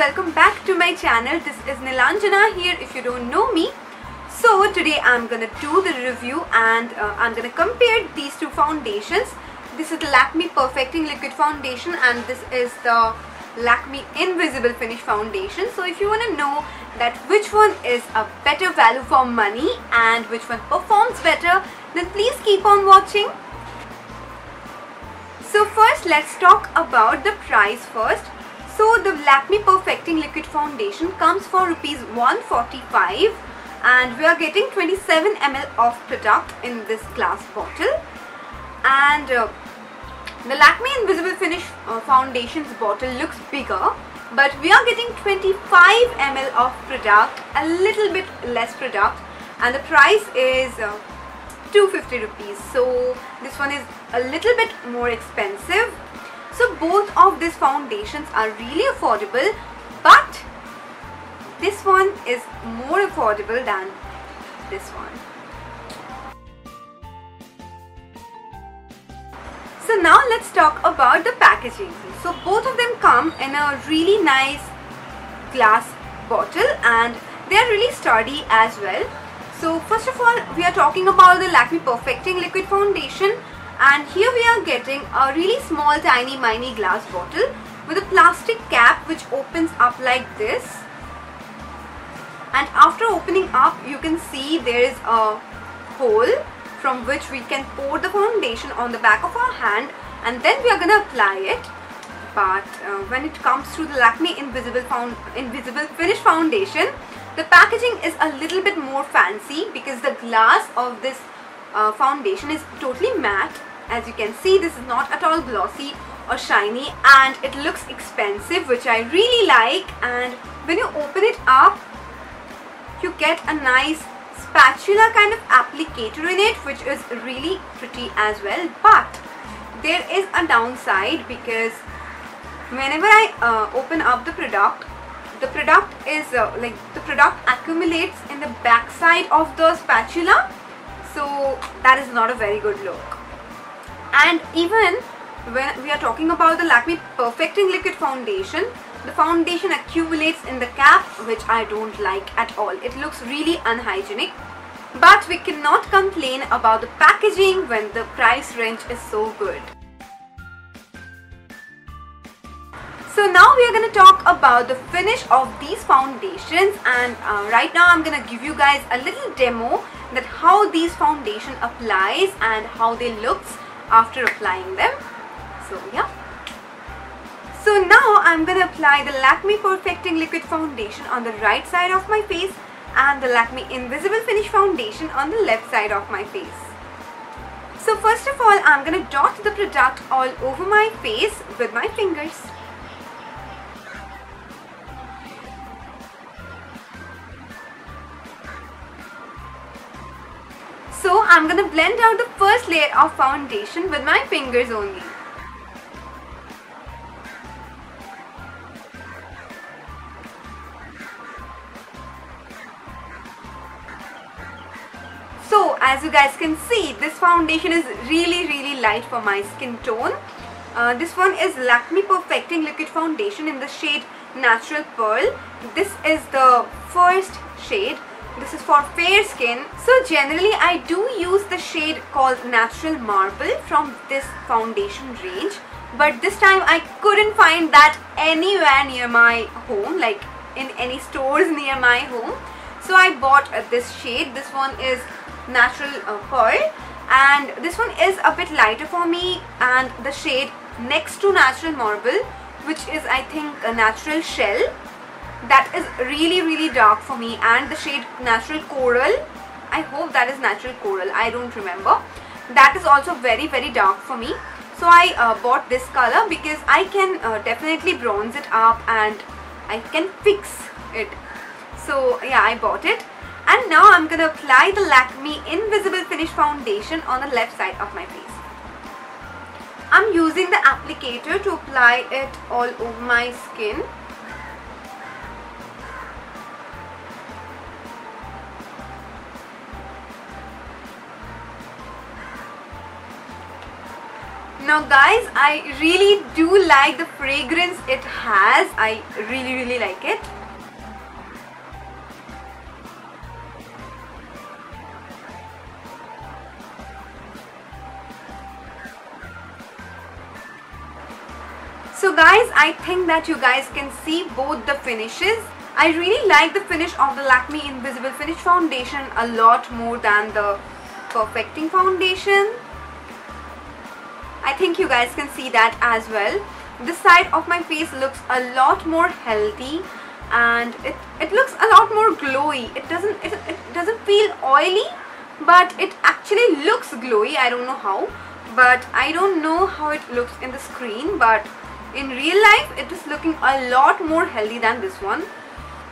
welcome back to my channel. This is Nilanjana here if you don't know me. So today I'm gonna do the review and I'm gonna compare these two foundations. This is the Lakme Perfecting Liquid Foundation and this is the Lakme Invisible Finish Foundation. So if you wanna know that which one is a better value for money and which one performs better, then please keep on watching. So first let's talk about the price first. So the Lakme Perfecting Liquid Foundation comes for rupees 145 and we are getting 27 ml of product in this glass bottle. And the Lakme Invisible Finish Foundation's bottle looks bigger, but we are getting 25 ml of product, a little bit less product, and the price is 250 rupees. So this one is a little bit more expensive. So both of these foundations are really affordable, but this one is more affordable than this one. So now let's talk about the packaging. So both of them come in a really nice glass bottle and they are really sturdy as well. So first of all, we are talking about the Lakme Perfecting Liquid Foundation, and here we are getting a really small tiny mini glass bottle with a plastic cap which opens up like this. And after opening up, you can see there is a hole from which we can pour the foundation on the back of our hand and then we are gonna apply it. But when it comes to the Lakme Invisible Finish Foundation, the packaging is a little bit more fancy because the glass of this foundation is totally matte. As you can see, this is not at all glossy or shiny and it looks expensive, which I really like. And when you open it up, you get a nice spatula kind of applicator in it, which is really pretty as well. But there is a downside because whenever I open up the product is the product accumulates in the back side of the spatula, so that is not a very good look. And even when we are talking about the Lakme Perfecting Liquid Foundation, the foundation accumulates in the cap, which I don't like at all. It looks really unhygienic. But we cannot complain about the packaging when the price range is so good. So now we are going to talk about the finish of these foundations, and right now I'm going to give you guys a little demo that how these foundation applies and how they looks after applying them. So yeah. So now I'm going to apply the Lakme Perfecting Liquid Foundation on the right side of my face and the Lakme Invisible Finish Foundation on the left side of my face. So first of all, I'm going to dot the product all over my face with my fingers. So I'm going to blend out the first layer of foundation with my fingers only. So as you guys can see, this foundation is really light for my skin tone. This one is Lakme Perfecting Liquid Foundation in the shade Natural Pearl. This is the first shade. This is for fair skin. So generally I do use the shade called Natural Marble from this foundation range. But this time I couldn't find that anywhere near my home, like in any stores near my home. So I bought this shade. This one is Natural Pearl and this one is a bit lighter for me, and the shade next to Natural Marble, which is I think a Natural Shell, that is really dark for me, and the shade Natural Coral, I hope that is Natural Coral, I don't remember, that is also very dark for me. So I bought this color because I can definitely bronze it up and I can fix it. So yeah, I bought it. And now I'm going to apply the Lakme Invisible Finish Foundation on the left side of my face. I'm using the applicator to apply it all over my skin. Now guys, I really do like the fragrance it has. I really like it. So guys, I think that you guys can see both the finishes. I really like the finish of the Lakme Invisible Finish Foundation a lot more than the Perfecting Foundation. I think you guys can see that as well. This side of my face looks a lot more healthy and it looks a lot more glowy. It doesn't feel oily, but it actually looks glowy. I don't know how, but I don't know how it looks in the screen, but in real life it is looking a lot more healthy than this one.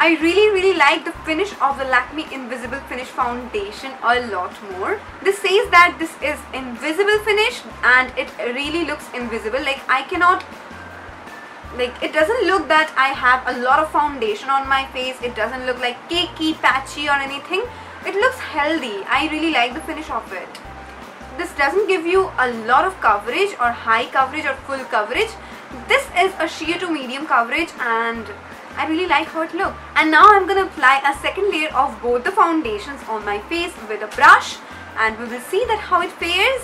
I really like the finish of the Lakme Invisible Finish Foundation a lot more. This says that this is invisible finish and it really looks invisible. Like I cannot, like it doesn't look that I have a lot of foundation on my face. It doesn't look like cakey, patchy or anything. It looks healthy. I really like the finish of it. This doesn't give you a lot of coverage or high coverage or full coverage. This is a sheer to medium coverage and I really like how it looks. And now I'm going to apply a second layer of both the foundations on my face with a brush and we will see that how it fares.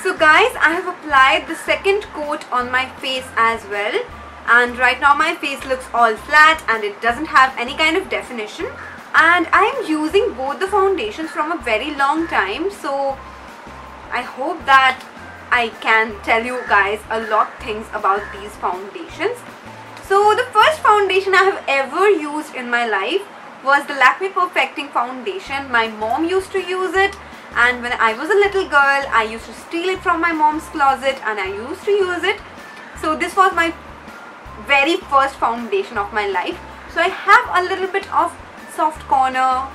So guys, I have applied the second coat on my face as well, and right now my face looks all flat and it doesn't have any kind of definition, and I am using both the foundations from a very long time, so I hope that I can tell you guys a lot of things about these foundations. So the first foundation I have ever used in my life was the Lakme Perfecting Foundation. My mom used to use it, and when I was a little girl I used to steal it from my mom's closet and I used to use it. So this was my very first foundation of my life. So I have a little bit of soft corner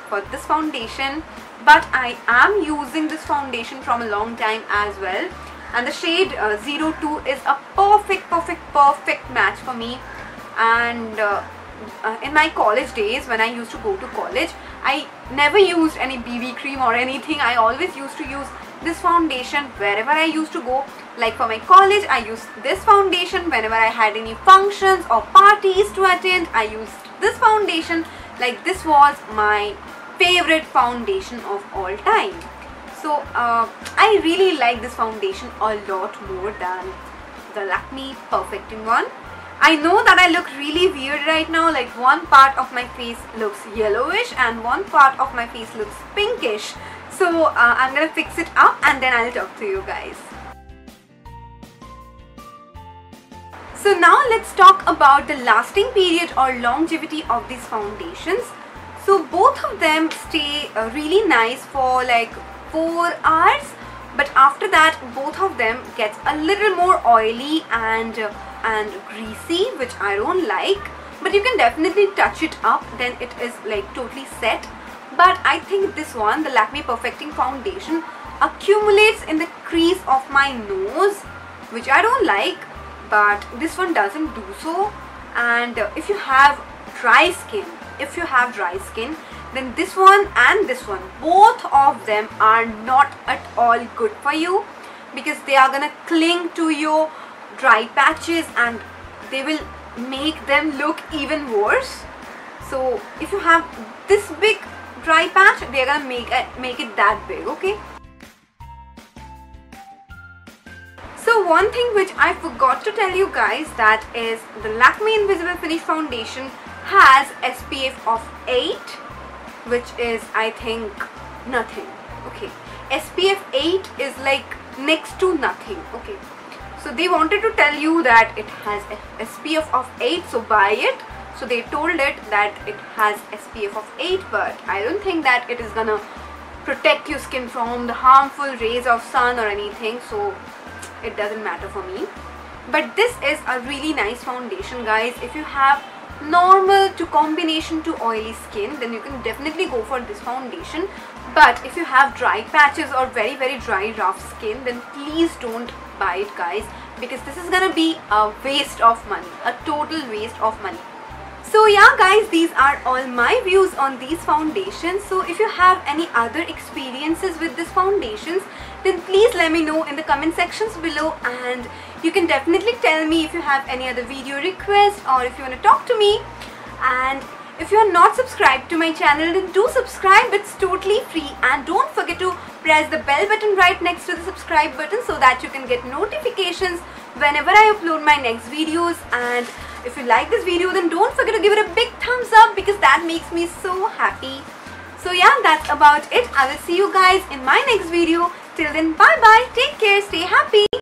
for this foundation, but I am using this foundation from a long time as well, and the shade 02 is a perfect match for me. And in my college days, when I used to go to college, I never used any BB cream or anything. I always used to use this foundation wherever I used to go. Like for my college, I used this foundation. Whenever I had any functions or parties to attend, I used this foundation. Like this was my favorite foundation of all time. So I really like this foundation a lot more than the Lakme Perfecting one. I know that I look really weird right now, like one part of my face looks yellowish and one part of my face looks pinkish. So I'm gonna fix it up and then I'll talk to you guys. So now let's talk about the lasting period or longevity of these foundations. So both of them stay really nice for like 4 hours, but after that both of them get a little more oily and greasy, which I don't like. But you can definitely touch it up, then it is like totally set. But I think this one, the Lakme Perfecting Foundation, accumulates in the crease of my nose, which I don't like, but this one doesn't do so. And if you have dry skin, then this one and this one, both of them are not at all good for you, because they are gonna cling to your dry patches and they will make them look even worse. So if you have this big dry patch, they are gonna make it that big, okay? So one thing which I forgot to tell you guys, that is the Lakme Invisible Finish Foundation has SPF of 8, which is I think nothing, okay? SPF 8 is like next to nothing, okay? So they wanted to tell you that it has SPF of 8, so buy it. So they told it that it has SPF of 8, but I don't think that it is gonna protect your skin from the harmful rays of sun or anything, so it doesn't matter for me. But this is a really nice foundation, guys. If you have normal to combination to oily skin, then you can definitely go for this foundation. But if you have dry patches or very dry rough skin, then please don't buy it, guys, because this is gonna be a waste of money, a total waste of money. So yeah guys, these are all my views on these foundations. So if you have any other experiences with these foundations, then please let me know in the comment sections below, and you can definitely tell me if you have any other video requests or if you want to talk to me. And if you are not subscribed to my channel, then do subscribe. It's totally free, and don't forget to press the bell button right next to the subscribe button so that you can get notifications whenever I upload my next videos. And if you like this video, then don't forget to give it a big thumbs up, because that makes me so happy. So yeah, that's about it. I will see you guys in my next video. Till then, bye bye, take care, stay happy.